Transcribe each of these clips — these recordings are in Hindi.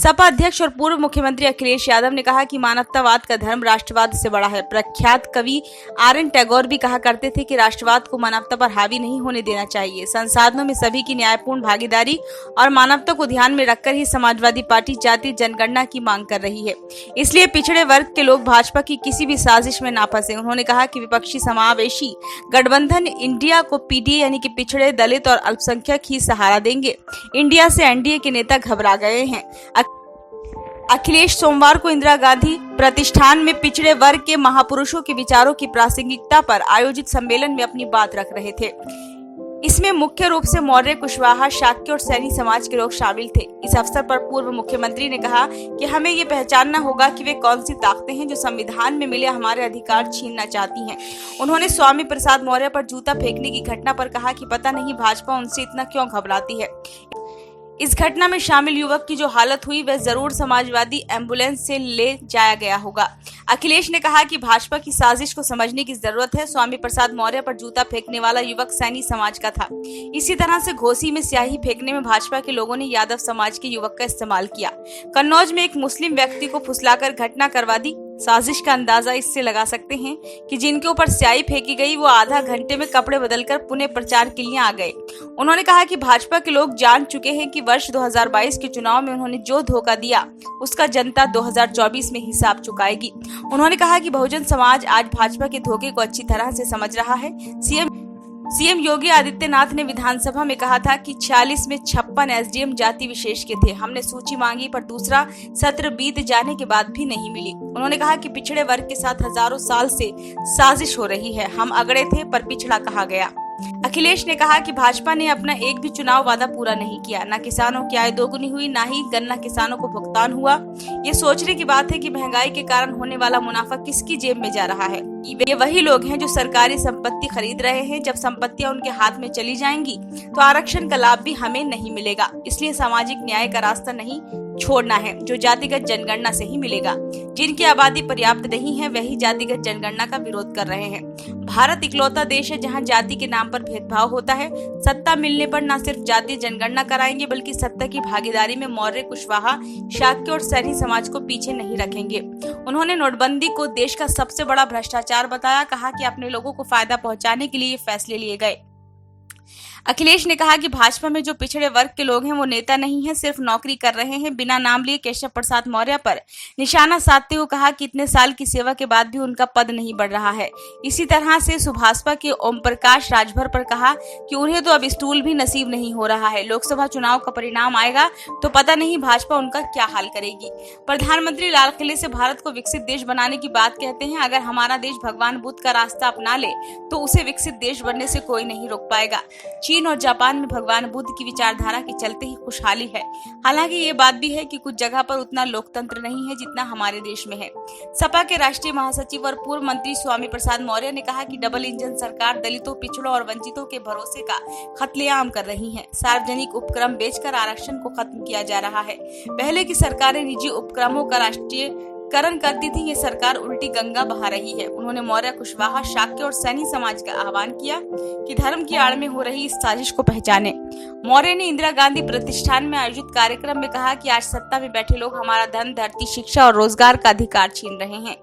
सपा अध्यक्ष और पूर्व मुख्यमंत्री अखिलेश यादव ने कहा कि मानवतावाद का धर्म राष्ट्रवाद से बड़ा है। प्रख्यात कवि आर.एन. टैगोर भी कहा करते थे कि राष्ट्रवाद को मानवता पर हावी नहीं होने देना चाहिए। संसाधनों में सभी की न्यायपूर्ण भागीदारी और मानवता को ध्यान में रखकर ही समाजवादी पार्टी जातीय जनगणना की मांग कर रही है। इसलिए पिछड़े वर्ग के लोग भाजपा की किसी भी साजिश में ना फंसे। उन्होंने कहा कि विपक्षी समावेशी गठबंधन इंडिया को पीडीए यानी कि पिछड़े, दलित और अल्पसंख्यक ही सहारा देंगे। इंडिया से एनडीए के नेता घबरा गए हैं। अखिलेश सोमवार को इंदिरा गांधी प्रतिष्ठान में पिछड़े वर्ग के महापुरुषों के विचारों की प्रासंगिकता पर आयोजित सम्मेलन में अपनी बात रख रहे थे। इसमें मुख्य रूप से मौर्य, कुशवाहा, शाक्य और सैनी समाज के लोग शामिल थे। इस अवसर पर पूर्व मुख्यमंत्री ने कहा कि हमें ये पहचानना होगा कि वे कौन सी ताकतें हैं जो संविधान में मिले हमारे अधिकार छीनना चाहती हैं। उन्होंने स्वामी प्रसाद मौर्य पर जूता फेंकने की घटना पर कहा कि पता नहीं भाजपा उनसे इतना क्यों घबराती है। इस घटना में शामिल युवक की जो हालत हुई वह जरूर समाजवादी एम्बुलेंस से ले जाया गया होगा। अखिलेश ने कहा कि भाजपा की साजिश को समझने की जरूरत है। स्वामी प्रसाद मौर्य पर जूता फेंकने वाला युवक सैनी समाज का था। इसी तरह से घोसी में स्याही फेंकने में भाजपा के लोगों ने यादव समाज के युवक का इस्तेमाल किया। कन्नौज में एक मुस्लिम व्यक्ति को फुसलाकर घटना करवा दी। साजिश का अंदाजा इससे लगा सकते हैं कि जिनके ऊपर स्याही फेंकी गई वो आधा घंटे में कपड़े बदलकर पुणे प्रचार के लिए आ गए। उन्होंने कहा कि भाजपा के लोग जान चुके हैं कि वर्ष 2022 के चुनाव में उन्होंने जो धोखा दिया उसका जनता 2024 में हिसाब चुकाएगी। उन्होंने कहा कि बहुजन समाज आज भाजपा के धोखे को अच्छी तरह से समझ रहा है। सीएम योगी आदित्यनाथ ने विधानसभा में कहा था कि 46 में 56 एसडीएम जाति विशेष के थे। हमने सूची मांगी पर दूसरा सत्र बीत जाने के बाद भी नहीं मिली। उन्होंने कहा कि पिछड़े वर्ग के साथ हजारों साल से साजिश हो रही है। हम अगड़े थे पर पिछड़ा कहा गया। अखिलेश ने कहा कि भाजपा ने अपना एक भी चुनाव वादा पूरा नहीं किया। न किसानों की आय दोगुनी हुई, न ही गन्ना किसानों को भुगतान हुआ। ये सोचने की बात है कि महंगाई के कारण होने वाला मुनाफा किसकी जेब में जा रहा है। ये वही लोग हैं जो सरकारी संपत्ति खरीद रहे हैं। जब संपत्तियां उनके हाथ में चली जाएंगी तो आरक्षण का लाभ भी हमें नहीं मिलेगा। इसलिए सामाजिक न्याय का रास्ता नहीं छोड़ना है जो जातिगत जनगणना से ही मिलेगा। जिनकी आबादी पर्याप्त नहीं है वही जातिगत जनगणना का विरोध कर रहे हैं। भारत इकलौता देश है जहां जाति के नाम पर भेदभाव होता है। सत्ता मिलने पर न सिर्फ जातीय जनगणना कराएंगे बल्कि सत्ता की भागीदारी में मौर्य, कुशवाहा, शाक्य और सैनी समाज को पीछे नहीं रखेंगे। उन्होंने नोटबंदी को देश का सबसे बड़ा भ्रष्टाचार बताया। कहा कि अपने लोगों को फायदा पहुंचाने के लिए ये फैसले लिए गए। अखिलेश ने कहा कि भाजपा में जो पिछड़े वर्ग के लोग हैं वो नेता नहीं है, सिर्फ नौकरी कर रहे हैं। बिना नाम लिए केशव प्रसाद मौर्य पर निशाना साधते हुए कहा कि इतने साल की सेवा के बाद भी उनका पद नहीं बढ़ रहा है। इसी तरह से सुभाषपा के ओम प्रकाश राजभर पर कहा कि उन्हें तो अब स्टूल भी नसीब नहीं हो रहा है। लोकसभा चुनाव का परिणाम आएगा तो पता नहीं भाजपा उनका क्या हाल करेगी। प्रधानमंत्री लाल किले से भारत को विकसित देश बनाने की बात कहते हैं। अगर हमारा देश भगवान बुद्ध का रास्ता अपना ले तो उसे विकसित देश बनने से कोई नहीं रोक पाएगा। चीन और जापान में भगवान बुद्ध की विचारधारा के चलते ही खुशहाली है। हालांकि ये बात भी है कि कुछ जगह पर उतना लोकतंत्र नहीं है जितना हमारे देश में है। सपा के राष्ट्रीय महासचिव और पूर्व मंत्री स्वामी प्रसाद मौर्य ने कहा कि डबल इंजन सरकार दलितों, पिछड़ों और वंचितों के भरोसे का कत्लेआम कर रही है। सार्वजनिक उपक्रम बेचकर आरक्षण को खत्म किया जा रहा है। पहले की सरकारें निजी उपक्रमों का राष्ट्रीयकरण करती थी, ये सरकार उल्टी गंगा बहा रही है। उन्होंने मौर्य, कुशवाहा, शाक्य और सैनी समाज का आह्वान किया कि धर्म की आड़ में हो रही इस साजिश को पहचाने। मौर्य ने इंदिरा गांधी प्रतिष्ठान में आयोजित कार्यक्रम में कहा कि आज सत्ता में बैठे लोग हमारा धन, धरती, शिक्षा और रोजगार का अधिकार छीन रहे हैं।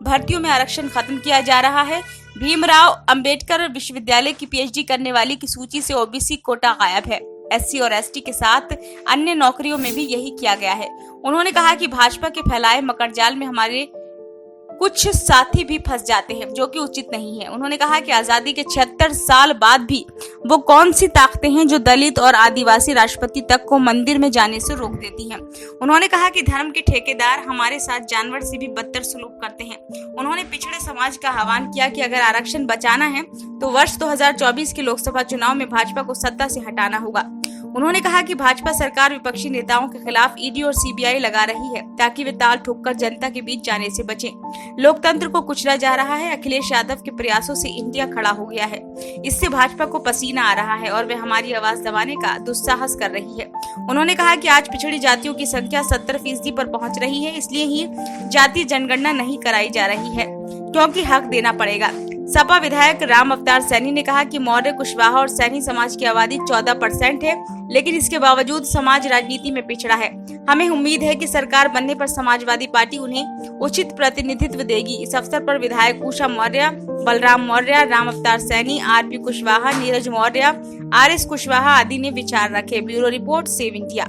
भर्तियों में आरक्षण खत्म किया जा रहा है। भीमराव अंबेडकर विश्वविद्यालय की पीएचडी करने वाली की सूची से ओबीसी कोटा गायब है। एससी और एसटी के साथ अन्य नौकरियों में भी यही किया गया है। उन्होंने कहा कि भाजपा के फैलाए मकड़जाल में हमारे कुछ साथी भी फंस जाते हैं जो कि उचित नहीं है। उन्होंने कहा कि आजादी के 76 साल बाद भी वो कौन सी ताकतें हैं जो दलित और आदिवासी राष्ट्रपति तक को मंदिर में जाने से रोक देती हैं। उन्होंने कहा कि धर्म के ठेकेदार हमारे साथ जानवर से भी बदतर सलूक करते हैं। उन्होंने पिछड़े समाज का आह्वान किया कि अगर आरक्षण बचाना है तो वर्ष 2024 के लोकसभा चुनाव में भाजपा को सत्ता से हटाना होगा। उन्होंने कहा कि भाजपा सरकार विपक्षी नेताओं के खिलाफ ईडी और सीबीआई लगा रही है ताकि वे ताल ठोककर जनता के बीच जाने से बचें। लोकतंत्र को कुचला जा रहा है। अखिलेश यादव के प्रयासों से इंडिया खड़ा हो गया है। इससे भाजपा को पसीना आ रहा है और वे हमारी आवाज दबाने का दुस्साहस कर रही है। उन्होंने कहा कि आज पिछड़ी जातियों की संख्या 70% पर पहुंच रही है। इसलिए ही जातीय जनगणना नहीं कराई जा रही है क्योंकि हक देना पड़ेगा। सपा विधायक राम अवतार सैनी ने कहा कि मौर्य, कुशवाहा और सैनी समाज की आबादी 14% है, लेकिन इसके बावजूद समाज राजनीति में पिछड़ा है। हमें उम्मीद है कि सरकार बनने पर समाजवादी पार्टी उन्हें उचित प्रतिनिधित्व देगी। इस अवसर पर विधायक उषा मौर्य, बलराम मौर्य, राम अवतार सैनी, आरपी कुशवाहा, नीरज मौर्य, आरएस कुशवाहा आदि ने विचार रखे। Bureau report, save India.